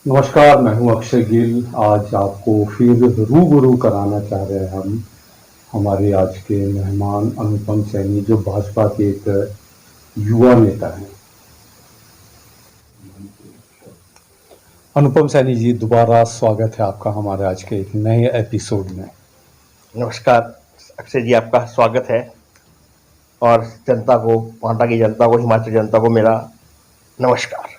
नमस्कार, मैं हूं अक्षय गिल। आज आपको फिर रूबरू कराना चाह रहे हैं हम हमारे आज के मेहमान अनुपम सैनी, जो भाजपा के एक युवा नेता हैं। अनुपम सैनी जी, दोबारा स्वागत है आपका हमारे आज के एक नए एपिसोड में। नमस्कार अक्षय जी, आपका स्वागत है। और जनता को, पांटा की जनता को, हिमाचल जनता को मेरा नमस्कार।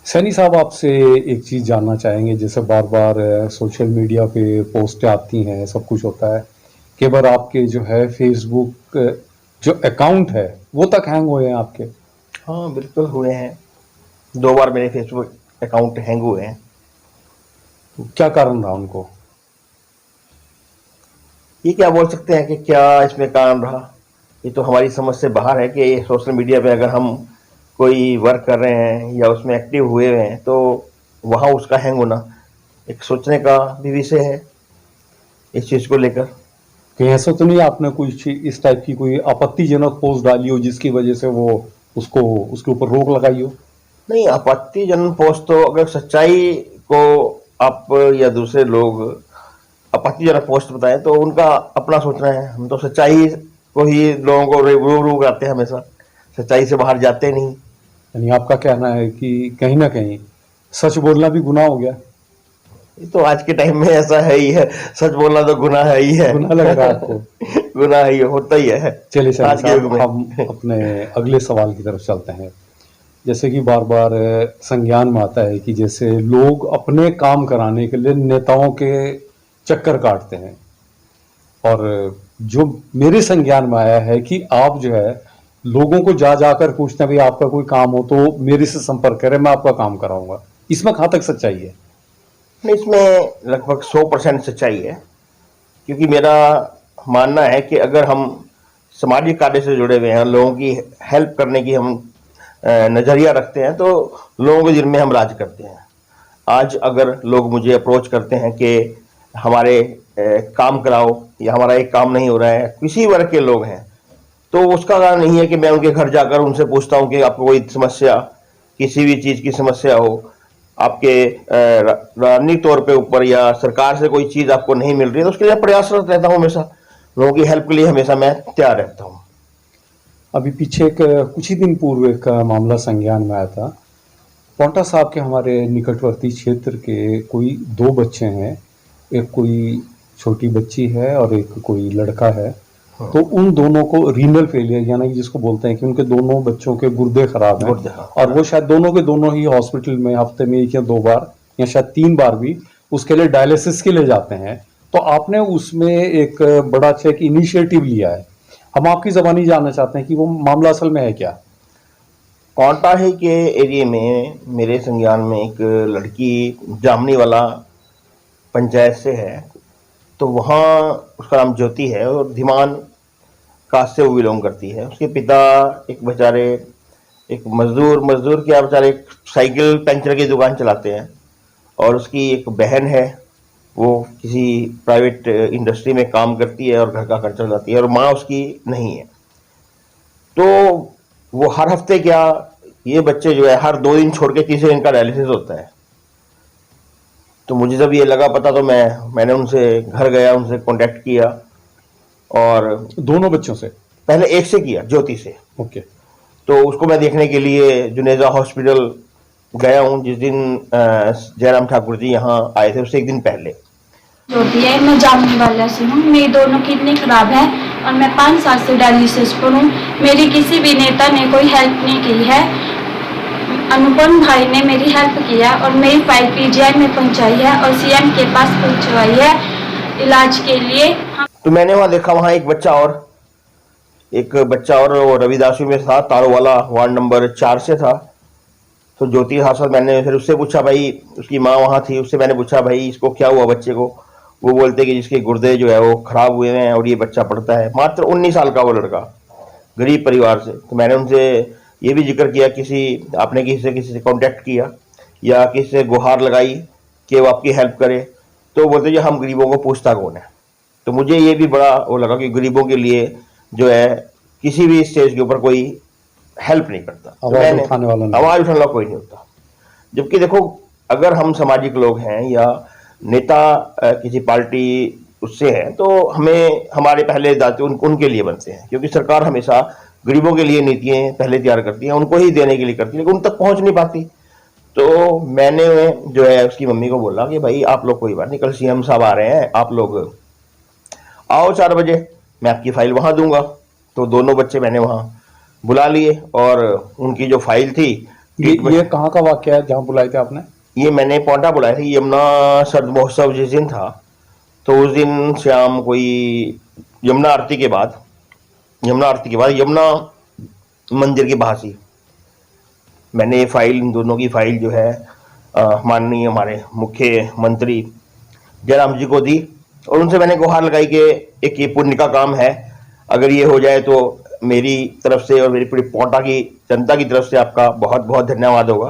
सैनी साहब, आपसे एक चीज़ जानना चाहेंगे। जैसे बार बार सोशल मीडिया पे पोस्टें आती हैं, सब कुछ होता है, कई बार आपके जो है फेसबुक जो अकाउंट है वो तक हैंग हुए हैं आपके। हाँ, बिल्कुल हुए हैं। 2 बार मेरे फेसबुक अकाउंट हैंग हुए हैं। क्या कारण रहा उनको? ये क्या बोल सकते हैं कि क्या इसमें कारण रहा? ये तो हमारी समझ से बाहर है कि सोशल मीडिया पे अगर हम कोई वर्क कर रहे हैं या उसमें एक्टिव हुए हैं तो वहाँ उसका हैंग होना एक सोचने का भी विषय है इस चीज़ को लेकर। कहीं ऐसा तो नहीं आपने कुछ इस टाइप की कोई आपत्तिजनक पोस्ट डाली हो जिसकी वजह से वो उसको उसके ऊपर रोक लगाई हो? नहीं, आपत्तिजनक पोस्ट तो अगर सच्चाई को आप या दूसरे लोग आपत्तिजनक पोस्ट बताएं तो उनका अपना सोचना है। हम तो सच्चाई को ही लोगों को रूबरू कराते हैं, हमेशा सच्चाई से बाहर जाते नहीं। यानी आपका कहना है कि कहीं ना कहीं सच बोलना भी गुनाह हो गया? ये तो आज के टाइम में ऐसा है ही है, सच बोलना तो गुनाह है ही है। गुनाह लग रहा है आपको? गुनाह ही होता ही है चलिए सैनी आज के युग साहब, में। हम अपने अगले सवाल की तरफ चलते हैं। जैसे कि बार बार संज्ञान में आता है कि जैसे लोग अपने काम कराने के लिए नेताओं के चक्कर काटते हैं, और जो मेरे संज्ञान में आया है कि आप जो है लोगों को जा जाकर पूछते हैं भाई आपका कोई काम हो तो मेरे से संपर्क करें, मैं आपका काम कराऊंगा। इसमें कहाँ तक सच्चाई है? नहीं, इसमें लगभग 100% सच्चाई है, क्योंकि मेरा मानना है कि अगर हम सामाजिक कार्य से जुड़े हुए हैं, लोगों की हेल्प करने की हम नज़रिया रखते हैं, तो लोगों के दिल में हम राज करते हैं। आज अगर लोग मुझे अप्रोच करते हैं कि हमारे काम कराओ या हमारा एक काम नहीं हो रहा है, किसी वर्ग के लोग हैं, तो उसका कारण नहीं है कि मैं उनके घर जाकर उनसे पूछता हूं कि आपको कोई समस्या, किसी भी चीज़ की समस्या हो, आपके राजनीतिक तौर पे ऊपर या सरकार से कोई चीज़ आपको नहीं मिल रही है, तो उसके लिए प्रयासरत रहता हूँ। हमेशा लोगों की हेल्प के लिए हमेशा मैं तैयार रहता हूँ। अभी पीछे कुछ ही दिन पूर्व एक मामला संज्ञान में आया था। पौंटा साहब के हमारे निकटवर्ती क्षेत्र के कोई दो बच्चे हैं, एक कोई छोटी बच्ची है और एक कोई लड़का है। हाँ। तो उन दोनों को रीनल फेलियर, यानी कि जिसको बोलते हैं कि उनके दोनों बच्चों के गुर्दे खराब हैं, गुर्दे, हाँ। और वो शायद दोनों के दोनों ही हॉस्पिटल में हफ्ते में 1 या 2 बार या शायद 3 बार भी उसके लिए डायलिसिस के लिए जाते हैं। तो आपने उसमें एक बड़ा अच्छा एक इनिशिएटिव लिया है। हम आपकी ज़बानी जानना चाहते हैं कि वो मामला असल में है क्या? कौंटाही के एरिया में मेरे संज्ञान में एक लड़की जामनी वाला पंचायत से है, तो वहाँ उसका नाम ज्योति है और धीमान कास्ट से वो बिलोंग करती है। उसके पिता एक बेचारे एक मजदूर क्या, बेचारे एक साइकिल पंचर की दुकान चलाते हैं, और उसकी एक बहन है, वो किसी प्राइवेट इंडस्ट्री में काम करती है और घर का खर्चा चलाती है, और माँ उसकी नहीं है। तो वो हर हफ्ते क्या, ये बच्चे जो है हर 2 दिन छोड़ के तीसरे दिन का डायलिसिस होता है। तो मुझे जब ये लगा पता, तो मैंने उनसे घर गया, उनसे कांटेक्ट किया, और दोनों बच्चों से? पहले एक से किया, ज्योति से। ओके। तो उसको मैं देखने के लिए जुनेजा हॉस्पिटल गया हूँ, जिस दिन जयराम ठाकुर जी यहाँ आए थे, उससे एक दिन पहले। ज्योति है, मैं जामनी वाला से हूँ। मेरी दोनों किडनी खराब है और मैं 5 साल से डायलिसिस पर हूँ। मेरी किसी भी नेता ने कोई हेल्प नहीं की है। अनुपम भाई ने मेरी हेल्प किया और मेरी फाइल पीजीआई में पहुंचाई है और सीएम के पास पहुंचवाई है इलाज के लिए। तो मैंने वहाँ देखा, वहाँ एक बच्चा और वो रविदासू में था, तारों वाला वार्ड नंबर 4 से था। तो ज्योति के साथ मैंने फिर उससे पूछा, भाई उसकी माँ वहाँ थी, उससे मैंने पूछा भाई इसको क्या हुआ बच्चे को। वो बोलते कि जिसके गुर्दे जो है वो खराब हुए हैं और ये बच्चा पढ़ता है। मात्र 19 साल का वो लड़का, गरीब परिवार से। तो मैंने उनसे ये भी जिक्र किया, आपने किसी से कांटेक्ट किया या किसी से गुहार लगाई कि वो आपकी हेल्प करे? तो बोलते जो हम गरीबों को पूछता कौन है। तो मुझे ये भी बड़ा वो लगा कि गरीबों के लिए जो है किसी भी स्टेज के ऊपर कोई हेल्प नहीं करता, आवाज उठाने वाला नहीं। आवाज उठाने वाला कोई नहीं होता। जबकि देखो, अगर हम सामाजिक लोग हैं या नेता किसी पार्टी उससे हैं, तो हमें हमारे पहले दायित्व उनके लिए बनते हैं, क्योंकि सरकार हमेशा गरीबों के लिए नीतियां पहले तैयार करती है, उनको ही देने के लिए करती है, लेकिन उन तक पहुंच नहीं पाती। तो मैंने जो है उसकी मम्मी को बोला कि भाई आप लोग कोई बात नहीं, कल सीएम साहब आ रहे हैं, आप लोग आओ 4 बजे, मैं आपकी फाइल वहां दूंगा। तो दोनों बच्चे मैंने वहां बुला लिए और उनकी जो फाइल थी, ये कहाँ का वाक्य है जहाँ बुलाए थे आपने? ये मैंने पौंटा बुलाया था, यमुना शरद महोत्सव जिस दिन था, तो उस दिन शाम कोई यमुना आरती के बाद यमुना मंदिर के बाहर से मैंने ये फाइल, इन दोनों की फाइल जो है माननीय हमारे मुख्यमंत्री जयराम जी को दी और उनसे मैंने गुहार लगाई कि एक ये पुण्य का काम है, अगर ये हो जाए तो मेरी तरफ से और मेरी पूरी पौंटा की जनता की तरफ से आपका बहुत बहुत धन्यवाद होगा।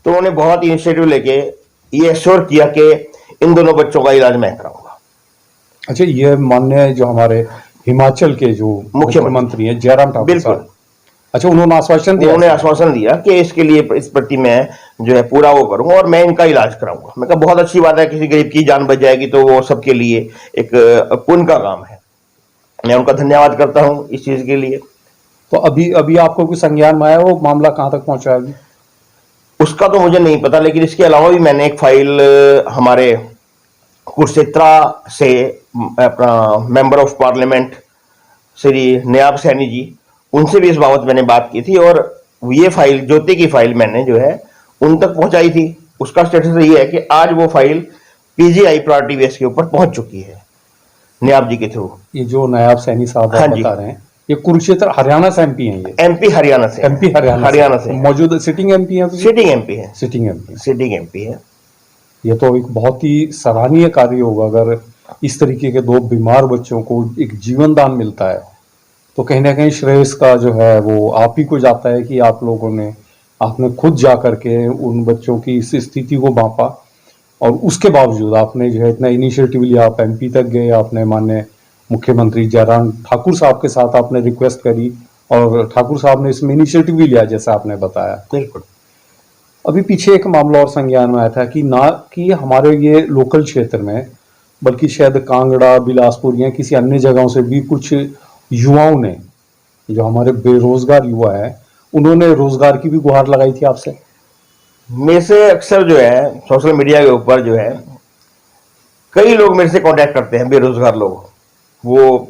तो उन्होंने बहुत इनिशिएटिव लेके ये एश्योर किया कि इन दोनों बच्चों का इलाज मैं कराऊंगा। अच्छा, ये माननीय जो हमारे हिमाचल के जो मुख्यमंत्री हैं जयराम ठाकुर साहब, अच्छा, उन्होंने आश्वासन दिया कि इसके लिए इस प्रति मैं जो है पूरा वो करूंगा और मैं इनका इलाज कराऊंगा। मैं कहा बहुत अच्छी बात है, किसी गरीब की जान बच जाएगी तो वो सबके लिए एक पुण्य का काम है। मैं उनका धन्यवाद करता हूं इस चीज के लिए। तो अभी आपको कोई संज्ञान में आया, वो मामला कहां तक पहुंचा है अभी? उसका तो मुझे नहीं पता, लेकिन इसके अलावा भी मैंने एक फाइल हमारे कुरुक्षेत्रा से अपना member of parliament Shri Nayab Saini ji, उनसे भी इस बाबत मैंने बात की थी और ये फाइल, ज्योति की फाइल मैंने जो है उन तक पहुंचाई थी। उसका स्टेटस ये है कि आज वो फाइल पीजीआई प्रायोरिटी बेस के ऊपर पहुंच चुकी है नायब जी के थ्रू। ये जो नायब सैनी साहब आप बता रहे हैं, ये कुरुक्षेत्र हरियाणा से एमपी हैं? ये एमपी हरियाणा से मौजूद सिटिंग एमपी है? सिटिंग एमपी है। ये तो एक बहुत ही सराहनीय कार्य होगा अगर इस तरीके के 2 बीमार बच्चों को एक जीवन दान मिलता है, तो कहीं ना कहीं श्रेयस का जो है वो आप ही को जाता है कि आपने खुद जा करके उन बच्चों की इस स्थिति को भांपा और उसके बावजूद आपने जो है इतना इनिशिएटिव लिया, आप एमपी तक गए, आपने माननीय मुख्यमंत्री जयराम ठाकुर साहब के साथ आपने रिक्वेस्ट करी और ठाकुर साहब ने इसमें इनिशिएटिव भी लिया जैसा आपने बताया। बिल्कुल। अभी पीछे एक मामला और संज्ञान में आया था कि ना कि हमारे ये लोकल क्षेत्र में, बल्कि शायद कांगड़ा, बिलासपुर या किसी अन्य जगहों से भी कुछ युवाओं ने, जो हमारे बेरोजगार युवा है, उन्होंने रोजगार की भी गुहार लगाई थी आपसे। मेरे से अक्सर जो है सोशल मीडिया के ऊपर जो है कई लोग मेरे से कांटेक्ट करते हैं, बेरोजगार लोग, वो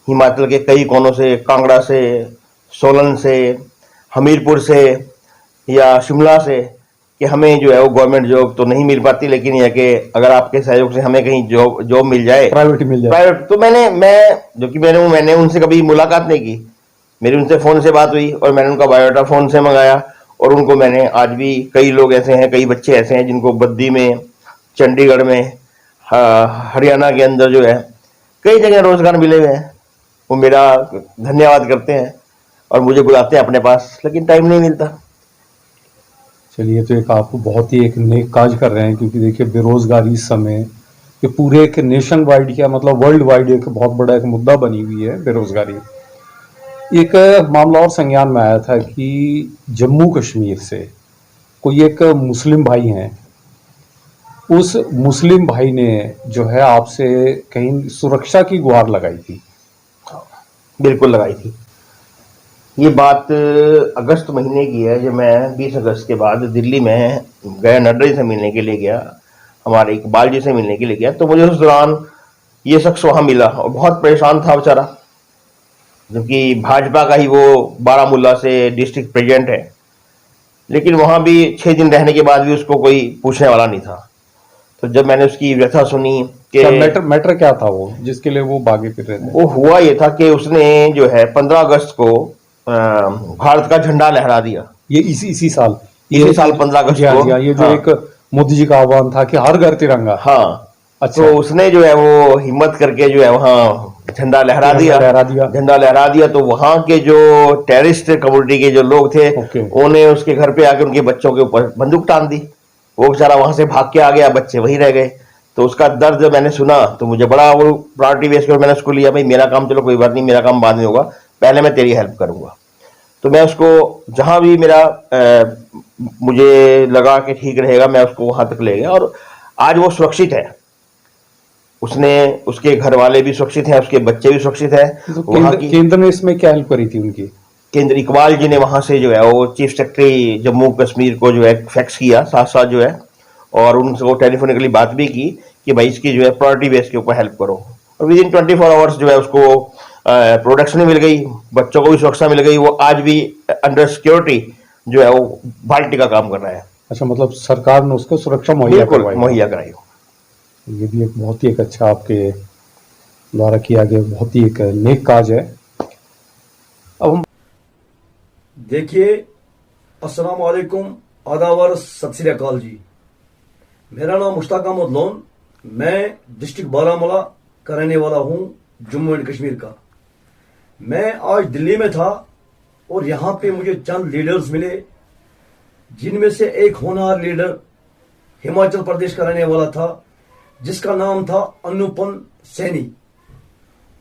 हिमाचल के कई कोनों से, कांगड़ा से, सोलन से, हमीरपुर से या शिमला से, कि हमें जो है वो गवर्नमेंट जॉब तो नहीं मिल पाती, लेकिन यह कि अगर आपके सहयोग से हमें कहीं जॉब मिल जाए, प्राइवेट। तो मैंने उनसे कभी मुलाकात नहीं की, मेरी उनसे फोन से बात हुई और मैंने उनका बायोडाटा फोन से मंगाया और उनको मैंने, आज भी कई लोग ऐसे हैं, कई बच्चे ऐसे हैं जिनको बद्दी में, चंडीगढ़ में, हरियाणा के अंदर जो है कई जगह रोजगार मिले हुए हैं, वो मेरा धन्यवाद करते हैं और मुझे बुलाते हैं अपने पास, लेकिन टाइम नहीं मिलता। चलिए, तो एक आप बहुत ही एक नेक काज कर रहे हैं, क्योंकि देखिए बेरोजगारी इस समय ये पूरे एक नेशन वाइड, क्या मतलब वर्ल्ड वाइड एक बहुत बड़ा एक मुद्दा बनी हुई है बेरोजगारी। एक मामला और संज्ञान में आया था कि जम्मू कश्मीर से कोई एक मुस्लिम भाई हैं, उस मुस्लिम भाई ने जो है आपसे कहीं सुरक्षा की गुहार लगाई थी। बिल्कुल लगाई थी। ये बात अगस्त महीने की है, जब मैं 20 अगस्त के बाद दिल्ली में गया, नड्डा जी से मिलने के लिए गया, हमारे इकबाल जी से मिलने के लिए गया, तो मुझे उस दौरान ये शख्स वहां मिला और बहुत परेशान था बेचारा, क्योंकि भाजपा का ही वो बारामूला से डिस्ट्रिक्ट प्रेसिडेंट है, लेकिन वहां भी 6 दिन रहने के बाद भी उसको कोई पूछने वाला नहीं था। तो जब मैंने उसकी व्यथा सुनी कि मैटर क्या था वो जिसके लिए वो भागे फिर रहे थे, वो हुआ ये था कि उसने जो है 15 अगस्त को भारत का झंडा लहरा दिया। ये इसी साल 15 अगस्त को, ये जो एक मोदी जी का आह्वान था कि हर घर तिरंगा। हाँ, अच्छा। तो उसने जो है वो हिम्मत करके जो है वहाँ झंडा लहरा दिया। तो वहाँ के जो टेररिस्ट कम्युनिटी के जो लोग थे, उन्होंने उसके घर पे आके उनके बच्चों के ऊपर बंदूक टान दी। वो बेचारा वहां से भाग के आ गया, बच्चे वहीं रह गए। तो उसका दर्द जब मैंने सुना तो मुझे बड़ा वो प्रायोरिटी बेस पर मैंने उसको लिया, भाई मेरा काम चलो कोई बात नहीं, मेरा काम बाद में होगा, पहले मैं तेरी हेल्प करूंगा। तो मैं उसको जहां भी मेरा मुझे लगा कि ठीक रहेगा, मैं उसको वहां तक ले गया और आज वो सुरक्षित है। उसने, उसके घर वाले भी सुरक्षित हैं, उसके बच्चे भी सुरक्षित हैं। तो वहां की केंद्र ने इसमें क्या हेल्प करी थी उनकी? केंद्र इकबाल जी ने वहां से जो है वो चीफ सेक्रेटरी जम्मू कश्मीर को जो है फैक्स किया साथ साथ जो है, और उनसे वो टेलीफोनिकली बात भी की कि भाई इसकी जो है प्रायोरिटी बेस के ऊपर हेल्प करो, और विद इन 24 आवर्स जो है उसको प्रोटेक्शन भी मिल गई, बच्चों को भी सुरक्षा मिल गई। वो आज भी अंडर सिक्योरिटी जो है वो बाल्टी का काम कर रहा है। अच्छा, मतलब सरकार ने उसको सुरक्षा मुहैया बिल्कुल करवाई। मुहैया कराई। ये भी एक बहुत ही एक अच्छा आपके द्वारा किया गया बहुत ही एक नेक काज है। अब हम देखिए, अस्सलाम वालेकुम, आदावर, सत श्री अकाल जी। मेरा नाम मुश्ताक अहमद लोन, मैं डिस्ट्रिक्ट बारामूला का रहने वाला हूं, जम्मू एंड कश्मीर का। मैं आज दिल्ली में था और यहां पे मुझे चंद लीडर्स मिले, जिनमें से एक होनहार लीडर हिमाचल प्रदेश का रहने वाला था, जिसका नाम था अनुपम सैनी।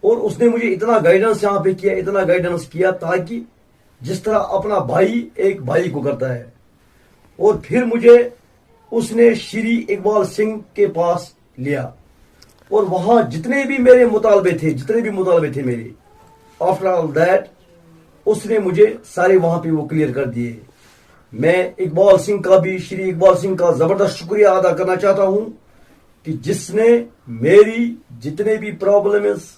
और उसने मुझे इतना गाइडेंस यहां पे किया, इतना गाइडेंस किया, ताकि जिस तरह अपना भाई एक भाई को करता है। और फिर मुझे उसने श्री इकबाल सिंह के पास लिया और वहां जितने भी मुतालबे थे मेरे, आफ्टर ऑल दैट उसने मुझे सारे वहां पे वो क्लियर कर दिए। मैं इकबाल सिंह का भी, श्री इकबाल सिंह का जबरदस्त शुक्रिया अदा करना चाहता हूं कि जिसने मेरी जितने भी प्रॉब्लम्स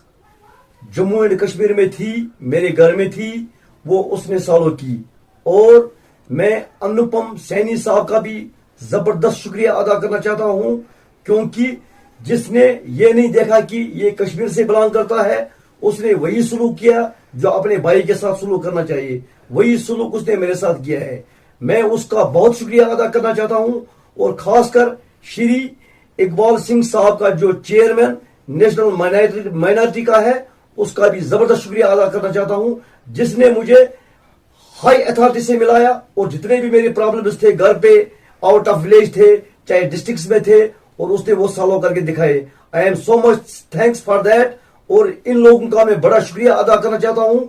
जम्मू एंड कश्मीर में थी, मेरे घर में थी, वो उसने सॉल्व की। और मैं अनुपम सैनी साहब का भी जबरदस्त शुक्रिया अदा करना चाहता हूं, क्योंकि जिसने ये नहीं देखा कि ये कश्मीर से बिलोंग करता है, उसने वही सलूक किया जो अपने भाई के साथ सलूक करना चाहिए, वही सलूक उसने मेरे साथ किया है। मैं उसका बहुत शुक्रिया अदा करना चाहता हूं। और खासकर श्री इकबाल सिंह साहब का जो चेयरमैन नेशनल माइनॉरिटी का है, उसका भी जबरदस्त शुक्रिया अदा करना चाहता हूं, जिसने मुझे हाई अथॉरिटी से मिलाया और जितने भी मेरे प्रॉब्लम्स थे घर पे, आउट ऑफ विलेज थे, चाहे डिस्ट्रिक्ट्स में थे, और उसने वो सॉल्व करके दिखाए। I am so much thanks for that. और इन लोगों का मैं बड़ा शुक्रिया अदा करना चाहता हूं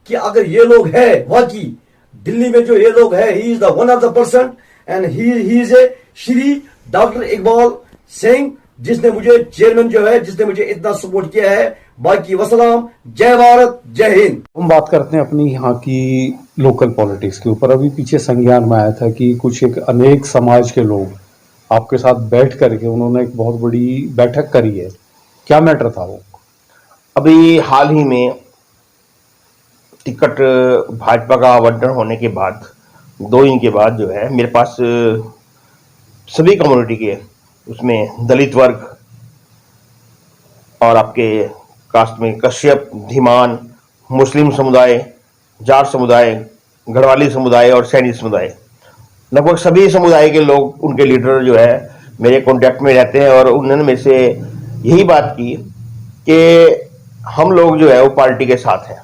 कि अगर ये लोग है वाकई दिल्ली में, जो ये लोग है, he is the one of the person and he is a Shri doctor Iqbal Singh, जिसने मुझे चेयरमैन जो है, जिसने मुझे इतना सपोर्ट किया है। बाकी वसलाम, जय भारत, जय हिंद। हम बात करते हैं अपनी यहाँ की लोकल पॉलिटिक्स के ऊपर। अभी पीछे संज्ञान में आया था कि कुछ एक अनेक समाज के लोग आपके साथ बैठ करके उन्होंने एक बहुत बड़ी बैठक करी है। क्या मैटर था वो? अभी हाल ही में टिकट भाजपा का आवंटन होने के बाद 2 दिन के बाद जो है मेरे पास सभी कम्युनिटी के, उसमें दलित वर्ग और आपके कास्ट में कश्यप, धीमान, मुस्लिम समुदाय, जाट समुदाय, गढ़वाली समुदाय और सैनी समुदाय, लगभग सभी समुदाय के लोग, उनके लीडर जो है मेरे कांटेक्ट में रहते हैं। और उन्होंने मेरे से यही बात की कि हम लोग जो है वो पार्टी के साथ हैं,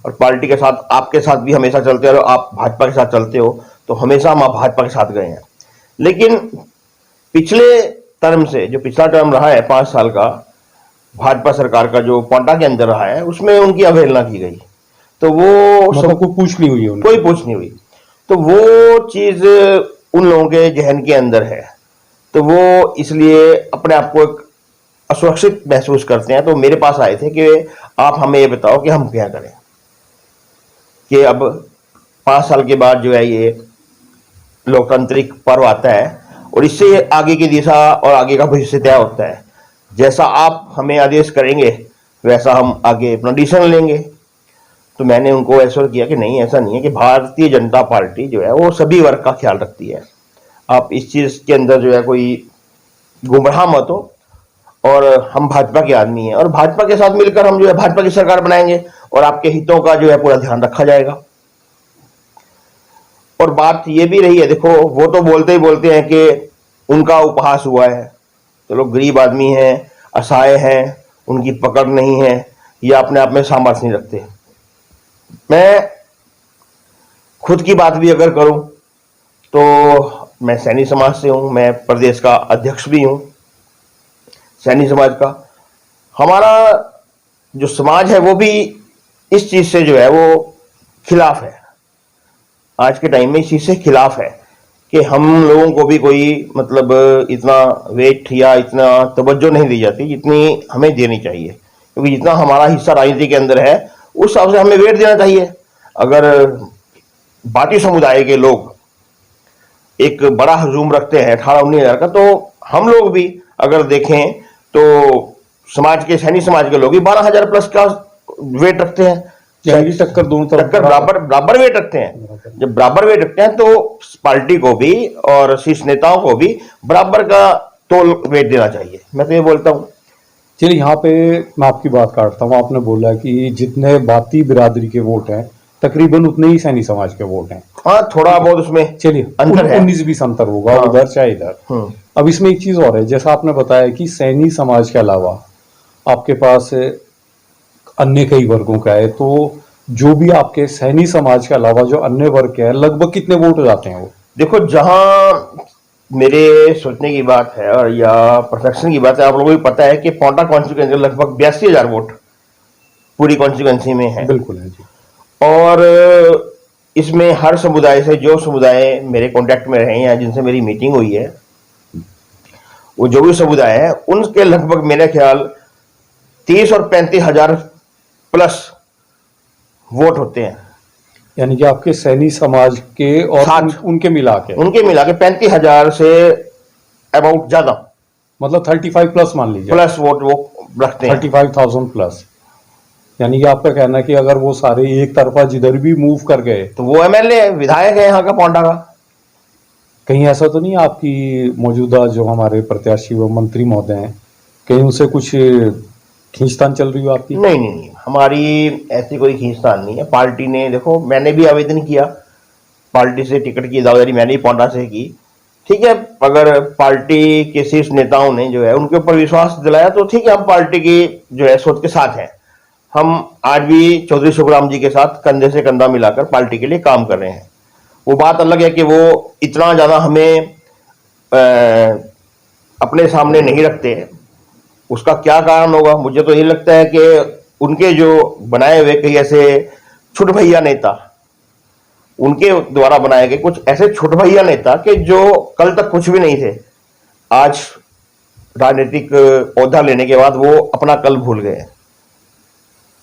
और पार्टी के साथ आपके साथ भी हमेशा चलते हो, आप भाजपा के साथ चलते हो, तो हमेशा हम भाजपा के साथ गए हैं। लेकिन पिछले टर्म से, जो पिछला टर्म रहा है 5 साल का भाजपा सरकार का, जो पांटा के अंदर रहा है, उसमें उनकी अवहेलना की गई। तो वो मतलब कोई पूछ नहीं हुई उनको? कोई पूछ नहीं हुई। तो वो चीज उन लोगों के जहन के अंदर है, तो वो इसलिए अपने आप को एक असुरक्षित महसूस करते हैं। तो मेरे पास आए थे कि आप हमें ये बताओ कि हम क्या करें, कि अब 5 साल के बाद जो है ये लोकतांत्रिक पर्व आता है और इससे आगे की दिशा और आगे का भविष्य तय होता है। जैसा आप हमें आदेश करेंगे वैसा हम आगे अपना डिसीजन लेंगे। तो मैंने उनको एश्योर किया कि नहीं, ऐसा नहीं है, कि भारतीय जनता पार्टी जो है वो सभी वर्ग का ख्याल रखती है। आप इस चीज के अंदर जो है कोई गुमराह मत हो, और हम भाजपा के आदमी हैं और भाजपा के साथ मिलकर हम जो है भाजपा की सरकार बनाएंगे और आपके हितों का जो है पूरा ध्यान रखा जाएगा। और बात ये भी रही है, देखो वो तो बोलते ही बोलते हैं कि उनका उपहास हुआ है, तो लोग गरीब आदमी हैं, असहाय हैं, उनकी पकड़ नहीं है, या अपने आप में सामर्थ्य नहीं रखते। मैं खुद की बात भी अगर करूं तो मैं सैनी समाज से हूं, मैं प्रदेश का अध्यक्ष भी हूं सैनी समाज का। हमारा जो समाज है वो भी इस चीज से जो है वो खिलाफ है। आज के टाइम में इस चीज से खिलाफ है कि हम लोगों को भी कोई मतलब इतना वेट या इतना तवज्जो नहीं दी जाती जितनी हमें देनी चाहिए, क्योंकि जितना हमारा हिस्सा राजनीति के अंदर है उस हिसाब से हमें वेट देना चाहिए। अगर बाकी समुदाय के लोग एक बड़ा हजूम रखते हैं 18-19 हज़ार का, तो हम लोग भी अगर देखें तो समाज के सैनिक समाज के लोग भी 12,000 प्लस का वेट रखते हैं, यानी टक्कर दोनों तरफ टक्कर बराबर वेट रखते हैं। जब बराबर वेट रखते हैं तो पार्टी को भी और शीर्ष नेताओं को भी बराबर का तोल वेट देना चाहिए, मैं तो ये बोलता हूँ। चलिए यहाँ पे मैं आपकी बात काटता हूँ। आपने बोला कि जितने बाती बिरादरी के वोट हैं तकरीबन उतने ही सैनी समाज के वोट हैं। हाँ, थोड़ा बहुत उसमें चलिए अंतर है, 19-20 अंतर होगा, हाँ। उधर चाहे इधर। अब इसमें एक चीज और है, जैसा आपने बताया कि सैनी समाज के अलावा आपके पास अन्य कई वर्गों का है, तो जो भी आपके सैनी समाज के अलावा जो अन्य वर्ग के हैं लगभग कितने वोट हो जाते हैं वो? देखो, जहां मेरे सोचने की बात है और या परफेक्शन की बात है, आप लोगों को भी पता है कि पोंटा कॉन्स्टिट्यूएंसी लगभग 82,000 वोट पूरी कॉन्स्टिट्यूएंसी में है। बिल्कुल है जी। और इसमें हर समुदाय से जो समुदाय मेरे कांटेक्ट में रहे या जिनसे मेरी मीटिंग हुई है, वो जो भी समुदाय है उनके लगभग मेरे ख्याल 30 और 35,000 प्लस वोट होते हैं। यानी कि आपके सैनी समाज के और उनके मिला के 35,000 से अबाउट ज्यादा, मतलब 35 प्लस मान लीजिए, प्लस वोट वो रखते हैं, 35,000 प्लस। यानी कि आपका कहना है कि अगर वो सारे एक तरफा जिधर भी मूव कर गए तो वो एमएलए विधायक है यहाँ का पोंटा का। कहीं ऐसा तो नहीं आपकी मौजूदा जो हमारे प्रत्याशी व मंत्री महोदय हैं, कहीं उनसे कुछ खींचतान चल रही हो आपकी? नहीं, हमारी ऐसी कोई खींचतान नहीं है। पार्टी ने, देखो, मैंने भी आवेदन किया पार्टी से, टिकट की दावेदारी मैंने भी पोंटा से की, ठीक है। अगर पार्टी के शीर्ष नेताओं ने जो है उनके ऊपर विश्वास दिलाया तो ठीक है, हम पार्टी की जो है सोच के साथ हैं। हम आज भी चौधरी सुखराम जी के साथ कंधे से कंधा मिलाकर पार्टी के लिए काम कर रहे हैं। वो बात अलग है कि वो इतना ज्यादा हमें अपने सामने नहीं रखते, उसका क्या कारण होगा? मुझे तो ये लगता है कि उनके जो बनाए हुए कई ऐसे छुट भैया नेता, उनके द्वारा बनाए गए कुछ ऐसे छुट भैया नेता कि जो कल तक कुछ भी नहीं थे, आज राजनीतिक ओहदा लेने के बाद वो अपना कल भूल गए।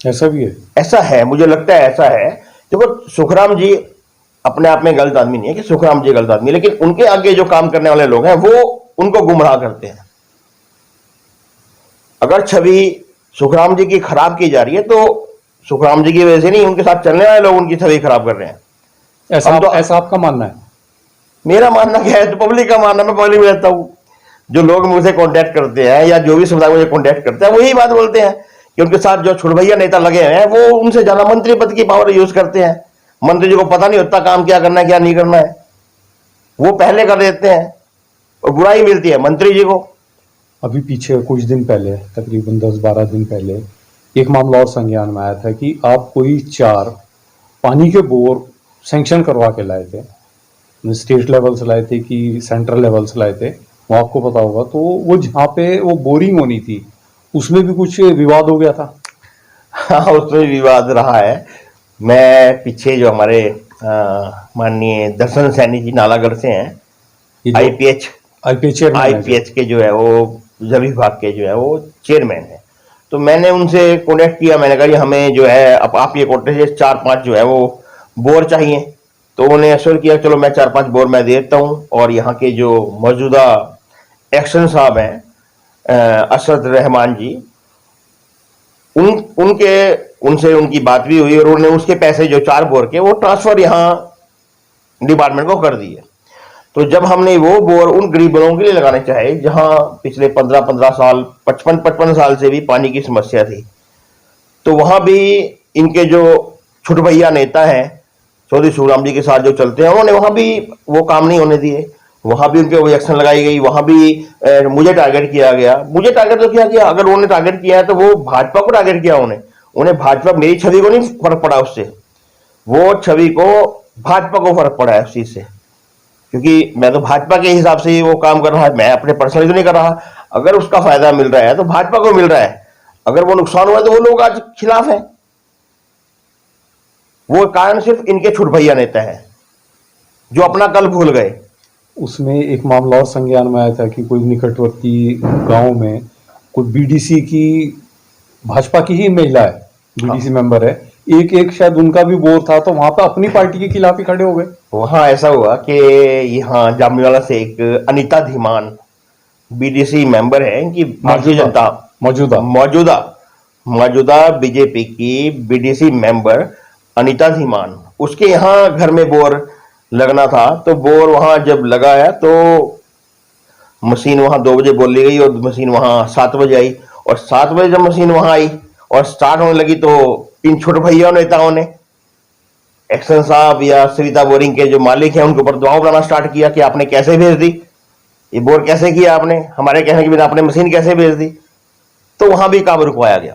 ऐसा भी है? ऐसा है, मुझे लगता है ऐसा है। देखो, सुखराम जी अपने आप में गलत आदमी नहीं है कि सुखराम जी गलत आदमी, लेकिन उनके आगे जो काम करने वाले लोग हैं वो उनको गुमराह करते हैं। अगर छवि सुखराम जी की खराब की जा रही है तो सुखराम जी की वजह से नहीं, उनके साथ चलने वाले लोग उनकी छवि खराब कर रहे हैं। ऐसा आपका मानना है? मेरा मानना क्या है, तो पब्लिक का मानना, मैं पब्लिक में रहता हूं। जो लोग मुझसे कांटेक्ट करते हैं या जो भी समुदाय मुझे कांटेक्ट करते हैं वही बात बोलते हैं कि उनके साथ जो छुड़भैया नेता लगे हैं वो उनसे ज्यादा मंत्री पद की पावर यूज करते हैं। मंत्री जी को पता नहीं होता काम क्या करना है क्या नहीं करना है, वो पहले कर देते हैं और बुराई मिलती है मंत्री जी को। अभी पीछे कुछ दिन पहले, तकरीबन 10-12 दिन पहले, एक मामला और संज्ञान में आया था कि आप कोई 4 पानी के बोर सैंक्शन करवा के लाए थे, स्टेट लेवल से लाए थे कि सेंट्रल लेवल से लाए थे, वो आपको पता होगा। तो वो जहाँ पे वो बोरिंग होनी थी उसमें भी कुछ विवाद हो गया था। हाँ, उसमें विवाद रहा है। मैं पीछे जो हमारे माननीय दर्शन सैनी जी नालागढ़ से हैं, आईपीएच के जो है वो जल विभाग के जो है वो चेयरमैन है, तो मैंने उनसे कॉन्टेक्ट किया। मैंने कहा हमें जो है अब आप ये कोटे से 4-5 जो है वो बोर चाहिए, तो उन्होंने एश्योर किया चलो मैं 4-5 बोर मैं देता हूँ। और यहाँ के जो मौजूदा एक्शन साहब हैं असद रहमान जी, उनसे उनकी बात भी हुई और उन्होंने उसके पैसे जो 4 बोर के वो ट्रांसफर यहाँ डिपार्टमेंट को कर दिए। तो जब हमने वो बोर उन गरीबों के लिए लगाने चाहे जहां पिछले 15-15 साल 55 साल से भी पानी की समस्या थी, तो वहां भी इनके जो छुट भैया नेता हैं चौधरी सुखराम जी के साथ जो चलते हैं, उन्होंने वहां भी वो काम नहीं होने दिए। वहां भी उनके ऑब्जेक्शन लगाई गई, वहां भी मुझे टारगेट किया गया। मुझे टारगेट तो क्या किया, अगर उन्होंने टारगेट किया है तो वो भाजपा को टारगेट किया। उन्हें भाजपा, मेरी छवि को नहीं फर्क पड़ा उससे, वो छवि को भाजपा को फर्क पड़ा है उस चीज से, क्योंकि मैं तो भाजपा के हिसाब से ही वो काम कर रहा है, मैं अपने पर्सनली तो नहीं कर रहा। अगर उसका फायदा मिल रहा है तो भाजपा को मिल रहा है, अगर वो नुकसान हुआ है तो वो लोग आज खिलाफ हैं। वो कारण सिर्फ इनके छुट भैया नेता है। जो अपना कल भूल गए। उसमें एक मामला और संज्ञान में आया था कि कोई निकटवर्ती गांव में कोई बीडीसी की, भाजपा की ही महिला है, बीडीसी मेंबर है, एक शायद उनका भी बोर था, तो वहां पे अपनी पार्टी के खिलाफ ही खड़े हो गए। वहां ऐसा हुआ कि यहाँ जामनीवाला से एक अनीता धीमान बीडीसी मेंबर है, इनकी भारतीय जनता मौजूदा बीजेपी की बीडीसी मेंबर अनीता धीमान, उसके यहाँ घर में बोर लगना था। तो बोर वहां जब लगाया तो मशीन वहां 2 बजे बोली गई और मशीन वहां 7 बजे आई, और 7 बजे जब मशीन वहां आई और स्टार्ट होने लगी तो इन छोटे भैया नेताओं ने, एक्शन साहब या सविता बोरिंग के जो मालिक हैं, उनके ऊपर दबाव बनाना स्टार्ट किया कि आपने कैसे भेज दी, ये बोर कैसे किया आपने, हमारे कहने के बिना आपने मशीन कैसे भेज दी। तो वहां भी काम रुकवाया गया।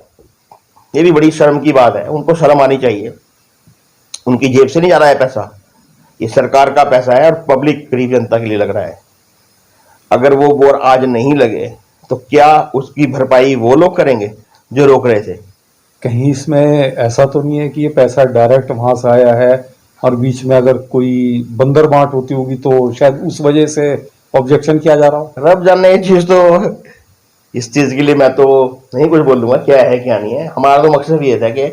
ये भी बड़ी शर्म की बात है, उनको शर्म आनी चाहिए। उनकी जेब से नहीं जा रहा है पैसा, ये सरकार का पैसा है और पब्लिक गरीब जनता के लिए लग रहा है। अगर वो बोर आज नहीं लगे तो क्या उसकी भरपाई वो लोग करेंगे जो रोक रहे थे? कहीं इसमें ऐसा तो नहीं है कि ये पैसा डायरेक्ट वहां से आया है और बीच में अगर कोई बंदर बांट होती होगी तो शायद उस वजह से ऑब्जेक्शन किया जा रहा हो? रब जाने ये चीज, तो इस चीज के लिए मैं तो नहीं कुछ बोल दूंगा क्या है क्या नहीं है। हमारा तो मकसद ये था कि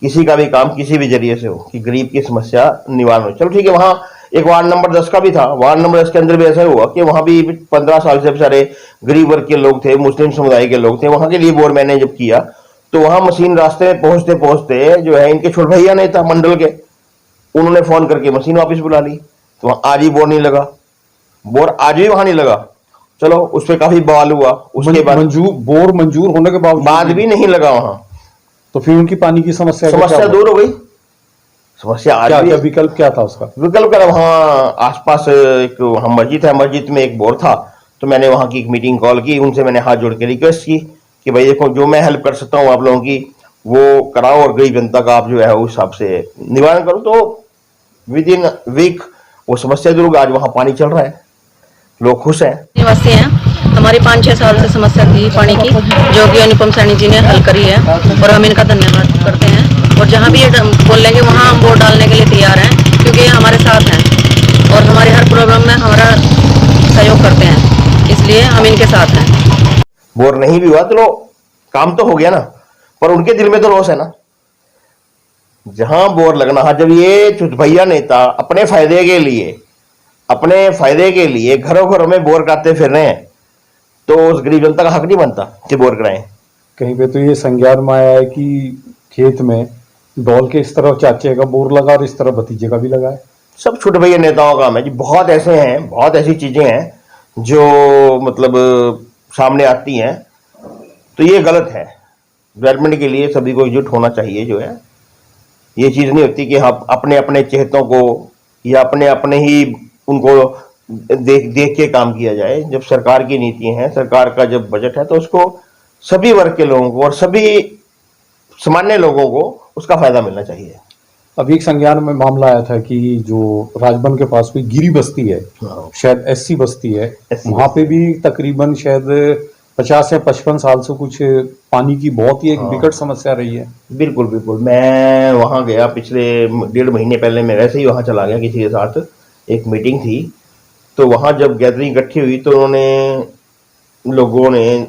किसी का भी काम किसी भी जरिए से हो कि गरीब की समस्या निवारण हो। चलो ठीक है, वहां एक वार्ड नंबर 10 का भी था, वार्ड नंबर 10 के अंदर भी ऐसा हुआ कि वहां भी 15 साल से बेचारे गरीब वर्ग के लोग थे, मुस्लिम समुदाय के लोग थे, वहां के लिए बोर मैंने जब किया तो वहां मशीन रास्ते में पहुंचते पहुंचते जो है इनके छोटे भैया नेता मंडल के, उन्होंने फोन करके मशीन वापस बुला ली। तो वहां आज ही बोर नहीं लगा, बोर आज भी वहां नहीं लगा। चलो उस पर काफी बवाल हुआ, उसके बाद बोर मंजूर होने के बाद भी नहीं लगा वहां। तो फिर उनकी पानी की समस्या दूर हो गई। समस्या आज क्या विकल्प क्या था उसका? विकल्प क्या, वहां आसपास एक वहां मस्जिद है, मस्जिद में एक बोर था, तो मैंने वहां की एक मीटिंग कॉल की, उनसे मैंने हाथ जोड़ के रिक्वेस्ट की कि भाई देखो जो मैं हेल्प कर सकता हूँ आप लोगों की वो कराओ और गरीब जनता का आप जो है उस हिसाब से निवारण करो। तो विद इन वीक वो समस्या दूर होगी। आज वहां पानी चल रहा है, लोग खुश हैं। निवासी हैं, हमारी 5-6 साल से समस्या थी पानी की, जो कि अनुपम सैनी जी ने हल करी है और हम इनका धन्यवाद करते हैं। और जहाँ भी ये बोल लेंगे वहाँ हम वोट डालने के लिए तैयार हैं, क्योंकि ये हमारे साथ हैं और हमारे हर प्रॉब्लम में हमारा सहयोग करते हैं, इसलिए हम इनके साथ हैं। बोर नहीं भी हुआ तो काम तो हो गया ना, पर उनके दिल में तो रोष है ना। जहां बोर लगना है, जब ये चुटभैया नेता अपने फायदे के लिए घरों घरों में बोर कराते फिर रहे हैं, तो उस गरीब जनता का हक नहीं बनता कि बोर कराएं। कहीं पे तो ये संज्ञान में आया है कि खेत में डॉल के इस तरफ चाचे का बोर लगा और इस तरफ भतीजे का भी लगा है। सब छोटे भैया नेताओं का काम है जी। बहुत ऐसे हैं, बहुत ऐसी चीजें हैं जो मतलब सामने आती हैं, तो ये गलत है। डेवलपमेंट के लिए सभी को एकजुट होना चाहिए। जो है ये चीज नहीं होती कि हम अपने अपने चेहतों को या अपने अपने ही उनको देख के काम किया जाए। जब सरकार की नीति है, सरकार का जब बजट है, तो उसको सभी वर्ग के लोगों को और सभी सामान्य लोगों को उसका फायदा मिलना चाहिए। अभी एक संज्ञान में मामला आया था कि जो राजबन के पास कोई गिरी बस्ती है, शायद एससी बस्ती है, वहां पे भी तकरीबन शायद 50 या 55 साल से कुछ पानी की बहुत ही एक विकट समस्या रही है। बिल्कुल बिल्कुल, मैं वहां गया पिछले 1.5 महीने पहले। मैं वैसे ही वहां चला गया, किसी के साथ एक मीटिंग थी, तो वहां जब गैदरिंग इकट्ठी हुई तो लोगों ने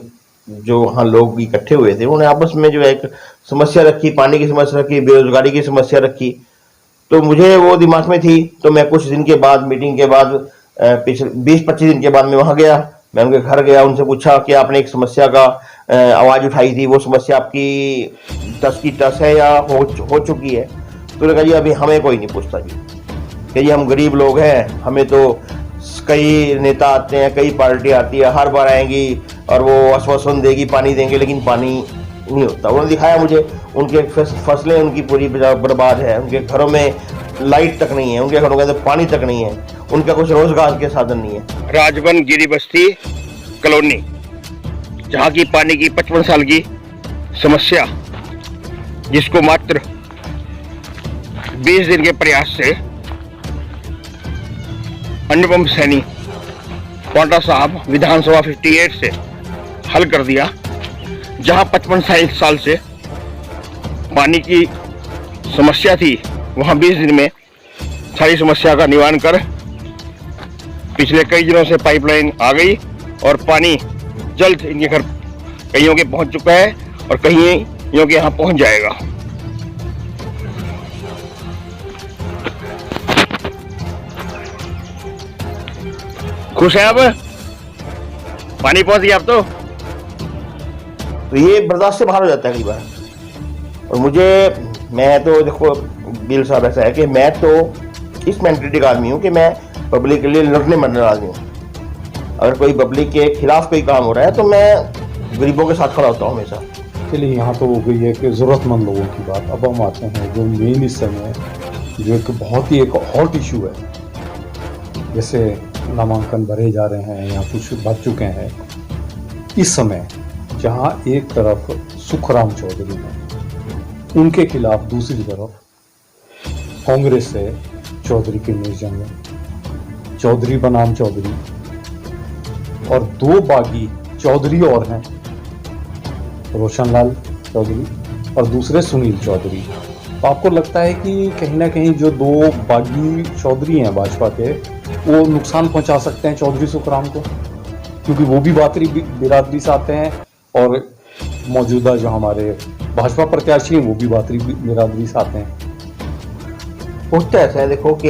जो वहाँ लोग इकट्ठे हुए थे, उन्होंने आपस में जो एक समस्या रखी, पानी की समस्या रखी, बेरोजगारी की समस्या रखी। तो मुझे वो दिमाग में थी, तो मैं कुछ दिन के बाद, मीटिंग के बाद, पिछले 20-25 दिन के बाद मैं वहाँ गया। मैं उनके घर गया, उनसे पूछा कि आपने एक समस्या का आवाज उठाई थी, वो समस्या आपकी टस की टस है या हो चुकी है? तो उन्होंने कहा जी अभी हमें कोई नहीं पूछता जी, कि जी हम गरीब लोग हैं, हमें तो कई नेता आते हैं, कई पार्टी आती है, हर बार आएंगी और वो आश्वासन देगी, पानी देंगे, लेकिन पानी नहीं होता। उन्होंने दिखाया मुझे, उनके फसलें उनकी पूरी बर्बाद है, उनके घरों में लाइट तक नहीं है, उनके घरों के अंदर पानी तक नहीं है, उनका कुछ रोजगार के साधन नहीं है। राजबन गिरी बस्ती कॉलोनी, जहाँ की पानी की 55 साल की समस्या, जिसको मात्र 20 दिन के प्रयास से अनुपम सैनी कोंटा साहब विधानसभा 58 से हल कर दिया। जहां 55 साल से पानी की समस्या थी, वहां 20 दिन में सारी समस्या का निवारण कर पिछले कई दिनों से पाइपलाइन आ गई और पानी जल्द इनके घर कईयों के पहुंच चुका है और कईयों के यहाँ पहुंच जाएगा। खुश हैं आप? पानी पहुंच गया अब तो ये बर्दाश्त से बाहर हो जाता है कई बार। और मैं तो देखो बिल साहब, ऐसा है कि मैं तो इस मेंटेलिटी का आदमी हूँ कि मैं पब्लिक के लिए लड़ने मरने वाला आदमी हूँ। अगर कोई पब्लिक के खिलाफ कोई काम हो रहा है तो मैं गरीबों के साथ खड़ा होता हूँ हमेशा। चलिए, यहाँ तो हो गई है कि ज़रूरतमंद लोगों की बात। अब हम आते हैं जो मेन इस समय जो एक बहुत ही एक हॉट इशू है, जैसे नामांकन भरे जा रहे हैं या कुछ भर चुके हैं इस समय, जहाँ एक तरफ सुखराम चौधरी हैं, उनके खिलाफ दूसरी तरफ कांग्रेस से चौधरी के निर्जन में चौधरी बनाम चौधरी और दो बागी चौधरी और हैं, रोशनलाल चौधरी और दूसरे सुनील चौधरी। तो आपको लगता है कि कहीं ना कहीं जो दो बागी चौधरी हैं भाजपा के, वो नुकसान पहुंचा सकते हैं चौधरी सुखराम को, क्योंकि वो भी बिरादरी से आते हैं और मौजूदा जो हमारे भाजपा प्रत्याशी हैं वो भी बिरादरी से आते हैं। होता ऐसा है देखो कि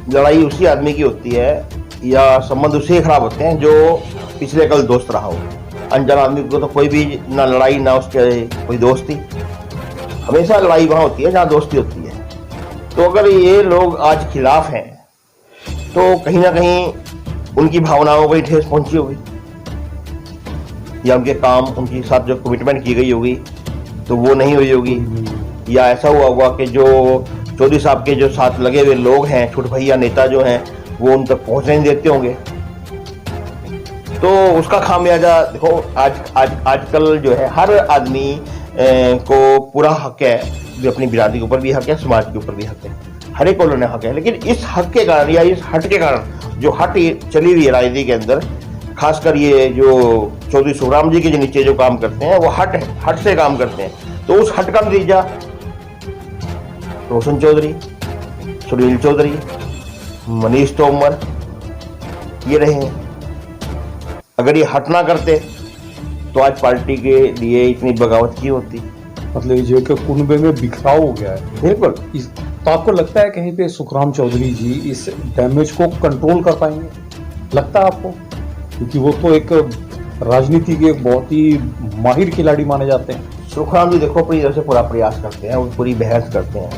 लड़ाई उसी आदमी की होती है या संबंध उसे खराब होते हैं जो पिछले कल दोस्त रहा हो। अनजान आदमी को तो कोई भी ना लड़ाई ना उसके कोई दोस्ती, हमेशा लड़ाई वहां होती है जहां दोस्ती होती है। तो अगर ये लोग आज खिलाफ हैं तो कहीं ना कहीं उनकी भावनाओं को ठेस पहुंची होगी या उनके काम, उनके साथ जो कमिटमेंट की गई होगी तो वो नहीं हुई होगी, या ऐसा हुआ होगा कि जो चौधरी साहब के जो साथ लगे हुए लोग हैं, छोटे भैया नेता जो हैं, वो उन तक पहुंचने नहीं देते होंगे। तो उसका खामियाजा देखो आजकल जो है हर आदमी को पूरा हक है, जो अपनी बिरादरी के ऊपर भी हक है, समाज के ऊपर भी हक है, हर एक को लेने हक है। लेकिन इस हक के कारण या इस हट के कारण जो हट चली हुई है राजनीति के अंदर, खासकर ये जो चौधरी सुखराम जी के जो नीचे जो काम करते हैं वो हट से काम करते हैं, तो उस हट का नतीजा रोशन चौधरी, सुनील चौधरी, मनीष तोमर ये रहे हैं। अगर ये हट ना करते तो आज पार्टी के लिए इतनी बगावत की होती। मतलब ये जो कुनबे में बिखराव हो गया है। बिल्कुल। तो आपको लगता है कहीं पे सुखराम चौधरी जी इस डैमेज को कंट्रोल कर पाएंगे? लगता है आपको? क्योंकि वो तो एक राजनीति के बहुत ही माहिर खिलाड़ी माने जाते हैं। सुखराम जी देखो अपनी तरफ से पूरा प्रयास करते हैं, वो पूरी बहस करते हैं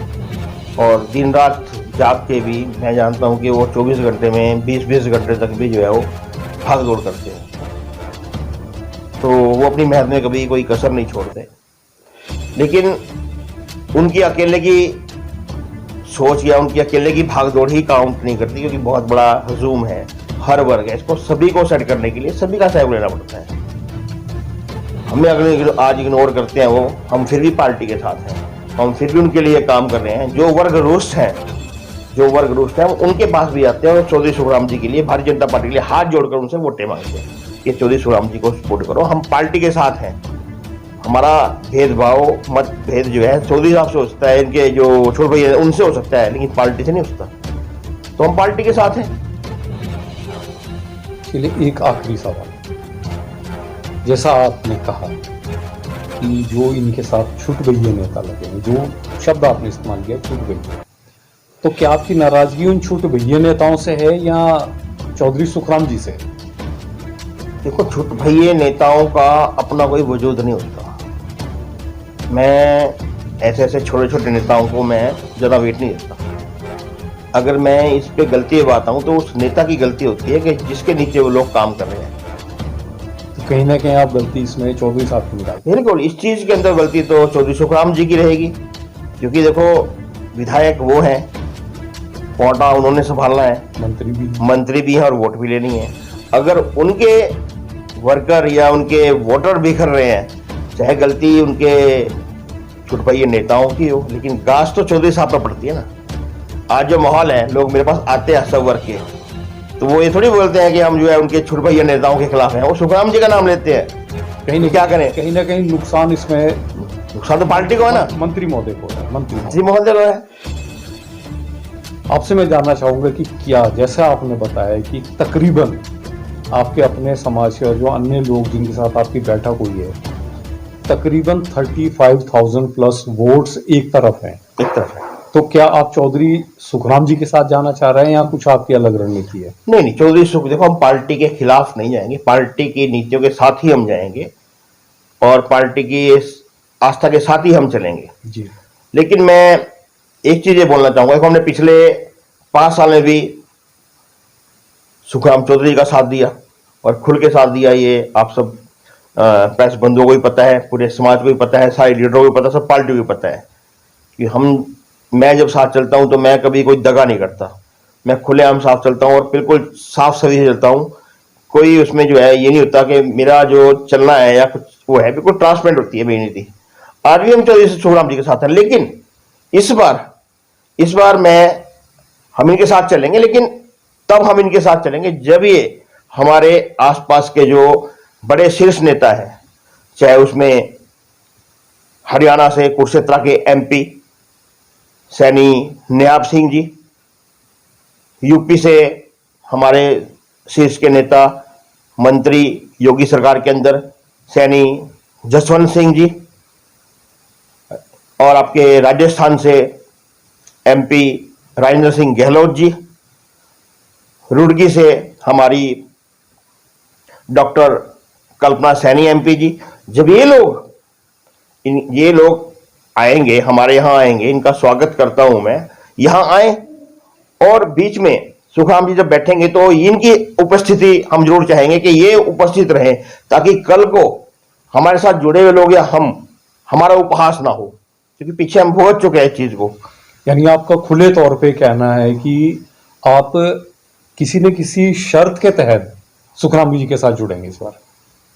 और दिन रात जाग के भी मैं जानता हूँ कि वो 24 घंटे में 20-20 घंटे तक भी जो है वो भाग दौड़ करते हैं। तो वो अपनी मेहनत में कभी कोई कसर नहीं छोड़ते। लेकिन उनकी अकेले की सोच या उनकी अकेले की भाग दौड़ ही काउंट नहीं करती, क्योंकि बहुत बड़ा हजूम है, हर वर्ग है, इसको सभी को सेट करने के लिए सभी का सहयोग लेना पड़ता है। हमें अगर आज इग्नोर करते हैं वो, हम फिर भी पार्टी के साथ हैं, हम फिर भी उनके लिए काम कर रहे हैं। जो वर्ग रुष्ट हैं उनके पास भी आते हैं और चौधरी सुखराम जी के लिए, भारतीय जनता पार्टी के लिए हाथ जोड़कर उनसे वोटें मांगते हैं कि चौधरी सुखराम जी को सपोर्ट करो, हम पार्टी के साथ हैं। हमारा भेदभाव मतभेद जो है चौधरी साहब से हो सकता है, इनके जो छोटे भैया उनसे हो सकता है, लेकिन पार्टी से नहीं हो सकता। तो हम पार्टी के साथ हैं। चलिए, एक आखिरी सवाल, जैसा आपने कहा कि जो इनके साथ छूट गई है नेता लगे हैं, जो शब्द आपने इस्तेमाल किया छूट गई है, तो क्या आपकी नाराजगी उन छूट भैया नेताओं से है या चौधरी सुखराम जी से? देखो, छूट भैया नेताओं का अपना कोई वजूद नहीं होता। मैं ऐसे छोटे छोटे नेताओं को मैं ज़्यादा वेट नहीं देता। अगर मैं इस पे गलती बताऊं तो उस नेता की गलती होती है कि जिसके नीचे वो लोग काम कर रहे हैं। तो कहीं ना कहीं आप गलती इसमें चौधरी साहब की निकालते हैं। बिल्कुल, इस चीज़ के अंदर गलती तो चौधरी सुखराम जी की रहेगी, क्योंकि देखो विधायक वो हैं, कोटा उन्होंने संभालना है, मंत्री भी हैं और वोट भी लेनी है। अगर उनके वर्कर या उनके वोटर बिखर रहे हैं, चाहे गलती उनके छुटपाइये नेताओं की हो, लेकिन गाज तो चौधरी साहब पर पड़ती है ना। आज जो माहौल है, लोग मेरे पास आते हैं सब वर्ग के, तो वो ये थोड़ी बोलते हैं कि हम जो है उनके छुटपाइये नेताओं के खिलाफ हैं, वो सुखराम जी का नाम लेते हैं। कहीं क्या करें, कहीं ना कहीं नुकसान इसमें तो पार्टी को है ना, मंत्री महोदय को है, मंत्री महोदय को है। आपसे मैं जानना चाहूँगा कि क्या, जैसे आपने बताया कि तकरीबन आपके अपने समाज के और जो अन्य लोग जिनके साथ आपकी बैठक हुई है, तकरीबन 35,000 प्लस वोट्स एक तरफ हैं। एक तरफ है। तो क्या आप चौधरी सुखराम जी के साथ जाना चाह रहे हैं या कुछ आपकी अलग रणनीति है? नहीं नहीं, चौधरी सुख, देखो हम पार्टी के खिलाफ नहीं जाएंगे, पार्टी की नीतियों के साथ ही हम जाएंगे और पार्टी की आस्था के साथ ही हम चलेंगे जी। लेकिन मैं एक चीज ये बोलना चाहूंगा कि हमने पिछले 5 साल में भी सुखराम चौधरी का साथ दिया और खुल के साथ दिया। ये आप सब प्रेस बंधुओं को भी पता है, पूरे समाज को भी पता है, सारे लीडरों को भी पता है, सब पार्टी को भी पता है कि मैं जब साथ चलता हूं तो मैं कभी कोई दगा नहीं करता, मैं खुलेआम साथ चलता हूं और बिल्कुल साफ सभी से चलता हूं। कोई उसमें जो है ये नहीं होता कि मेरा जो चलना है या कुछ वो है, बिल्कुल ट्रांसपेरेंट होती है मेरी नीति। आज भी हम चौधरी सुखराम जी के साथ हैं, लेकिन इस बार हम इनके साथ चलेंगे, लेकिन तब हम इनके साथ चलेंगे जब ये हमारे आसपास के जो बड़े शीर्ष नेता हैं, चाहे उसमें हरियाणा से कुरुक्षेत्र के एमपी सैनी नियाब सिंह जी, यूपी से हमारे शीर्ष के नेता मंत्री योगी सरकार के अंदर सैनी जसवंत सिंह जी, और आपके राजस्थान से एमपी राजेंद्र सिंह गहलोत जी, रुड़की से हमारी डॉक्टर कल्पना सैनी एमपी जी। जब ये लोग आएंगे, हमारे यहाँ आएंगे, इनका स्वागत करता हूं मैं, यहाँ आए और बीच में सुखराम जी जब बैठेंगे तो इनकी उपस्थिति हम जरूर चाहेंगे कि ये उपस्थित रहें, ताकि कल को हमारे साथ जुड़े हुए लोग या हमारा उपहास ना हो, क्योंकि पीछे हम भुगत चुके हैं इस चीज को। यानी आपका खुले तौर पे कहना है कि आप किसी न किसी शर्त के तहत सुखराम जी के साथ जुड़ेंगे इस बार?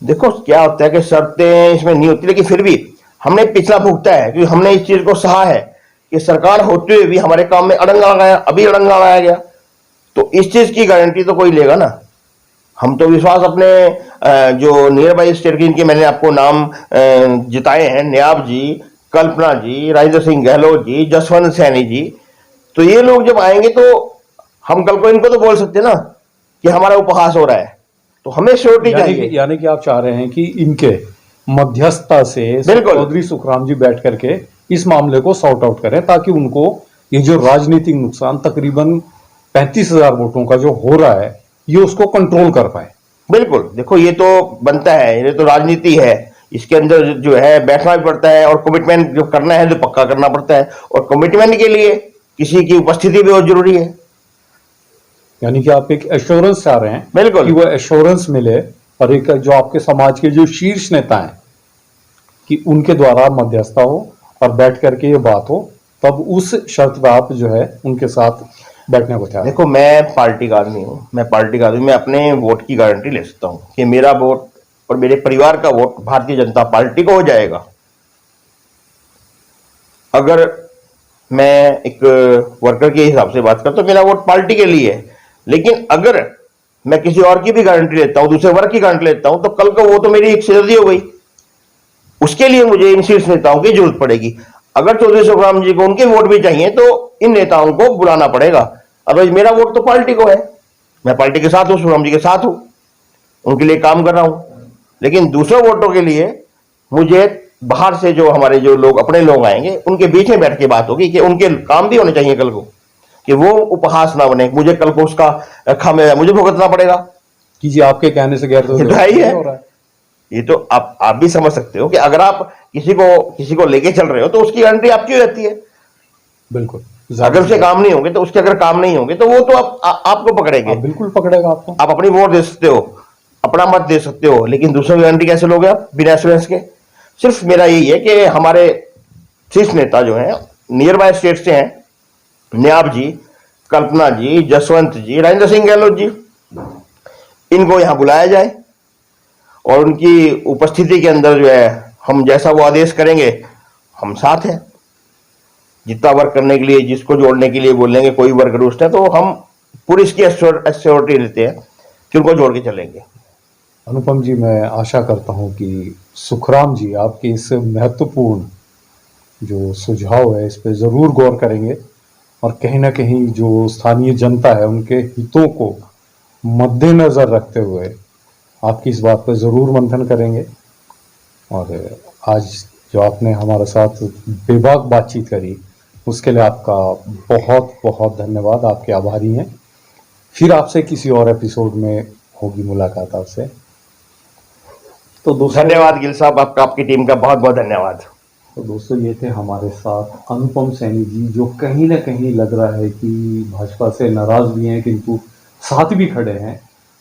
देखो क्या होता है कि शर्तें इसमें नहीं होती, लेकिन फिर भी हमने पिछला भुगता है, क्योंकि हमने इस चीज को सहा है कि सरकार होते हुए भी हमारे काम में अड़ंगा लगाया, अभी अड़ंगा लगाया गया, तो इस चीज की गारंटी तो कोई लेगा ना। हम तो विश्वास अपने जो नियर बाई स्टेट की इनके मैंने आपको नाम जिताए हैं, नियाब जी, कल्पना जी, राजेंद्र सिंह गहलोत जी, जसवंत सैनी जी, तो ये लोग जब आएंगे तो हम कल को इनको तो बोल सकते ना कि हमारा उपहास हो रहा है, तो हमें श्योरिटी चाहिए। यानी कि आप चाह रहे हैं कि इनके मध्यस्थता से चौधरी सुखराम जी बैठ करके इस मामले को सॉर्ट आउट करें, ताकि उनको ये जो राजनीतिक नुकसान तकरीबन 35,000 वोटों का जो हो रहा है, ये उसको कंट्रोल कर पाए। बिल्कुल, देखो ये तो बनता है, ये तो राजनीति है, इसके अंदर जो है बैठना भी पड़ता है और कमिटमेंट जो करना है जो पक्का करना पड़ता है, और कमिटमेंट के लिए किसी की उपस्थिति भी बहुत जरूरी है। यानी कि आप एक एश्योरेंस चाह रहे हैं, बिल्कुल, कि वो एश्योरेंस मिले और एक जो आपके समाज के जो शीर्ष नेता हैं कि उनके द्वारा मध्यस्थता हो और बैठ करके ये बात हो, तब उस शर्त पर आप जो है उनके साथ बैठने को तैयार। देखो मैं पार्टी का आदमी हूँ, मैं अपने वोट की गारंटी ले सकता हूँ कि मेरा वोट और मेरे परिवार का वोट भारतीय जनता पार्टी को हो जाएगा। अगर मैं एक वर्कर के हिसाब से बात करता हूं तो मेरा वोट पार्टी के लिए है, लेकिन अगर मैं किसी और की भी गारंटी लेता हूं, दूसरे वर्ग की गारंटी लेता हूं, तो कल को वो तो मेरी एक सिरदर्दी हो गई, उसके लिए मुझे इन शीर्ष नेताओं की जरूरत पड़ेगी। अगर चौधरी सुखराम जी को उनके वोट भी चाहिए तो इन नेताओं को बुलाना पड़ेगा, अदरवाइज मेरा वोट तो पार्टी को है, मैं पार्टी के साथ हूं, सुखराम जी के साथ हूं, उनके लिए काम कर रहा हूं। लेकिन दूसरे वोटों के लिए मुझे बाहर से जो हमारे जो लोग अपने लोग आएंगे उनके बीच में बैठ के बात होगी कि उनके काम भी होने चाहिए कल को, कि वो उपहास ना बने, मुझे कल को उसका खामियाजा मुझे भुगतना पड़ेगा। कि जी आपके कहने से गैर तो ही है, ये तो आप भी समझ सकते हो कि अगर आप किसी को लेके चल रहे हो तो उसकी गारंटी आपकी हो जाती है। बिल्कुल, अगर उसके काम नहीं होंगे तो उसके अगर काम नहीं होंगे तो वो तो आपको पकड़ेंगे, बिल्कुल पकड़ेगा आपको। आप अपनी वोट दे सकते हो, अपना मत दे सकते हो, लेकिन दूसरों की गारंटी कैसे लोगे आप बिना एश्योरेंस के? सिर्फ मेरा यही है कि हमारे शीर्ष नेता जो हैं नियर बाय स्टेट से हैं, नियाब जी, कल्पना जी, जसवंत जी, राजेंद्र सिंह गहलोत जी, इनको यहां बुलाया जाए और उनकी उपस्थिति के अंदर जो है हम जैसा वो आदेश करेंगे हम साथ हैं। जितना वर्क करने के लिए, जिसको जोड़ने के लिए बोलेंगे, कोई वर्क रूस्ट है तो हम पूरी इसकी एश्योरिटी लेते हैं कि उनको जोड़ के चलेंगे। अनुपम जी, मैं आशा करता हूं कि सुखराम जी आपके इस महत्वपूर्ण जो सुझाव है इस पे ज़रूर गौर करेंगे और कहीं ना कहीं जो स्थानीय जनता है उनके हितों को मद्देनजर रखते हुए आपकी इस बात पर ज़रूर मंथन करेंगे। और आज जो आपने हमारे साथ बेबाक बातचीत करी उसके लिए आपका बहुत बहुत धन्यवाद, आपके आभारी हैं। फिर आपसे किसी और एपिसोड में होगी मुलाकात आपसे। तो दोस्तों धन्यवाद गिल साहब, आपका, आपकी टीम का बहुत बहुत धन्यवाद। तो दोस्तों ये थे हमारे साथ अनुपम सैनी जी, जो कहीं ना कहीं लग रहा है कि भाजपा से नाराज भी हैं किंतु साथ भी खड़े हैं।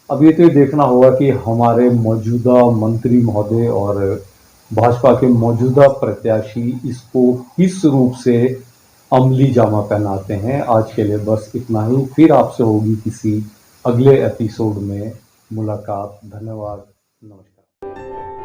अब ये तो देखना होगा कि हमारे मौजूदा मंत्री महोदय और भाजपा के मौजूदा प्रत्याशी इसको किस रूप से अमली जामा पहनाते हैं। आज के लिए बस इतना ही, फिर आपसे होगी किसी अगले एपिसोड में मुलाकात। धन्यवाद, नमस्कार।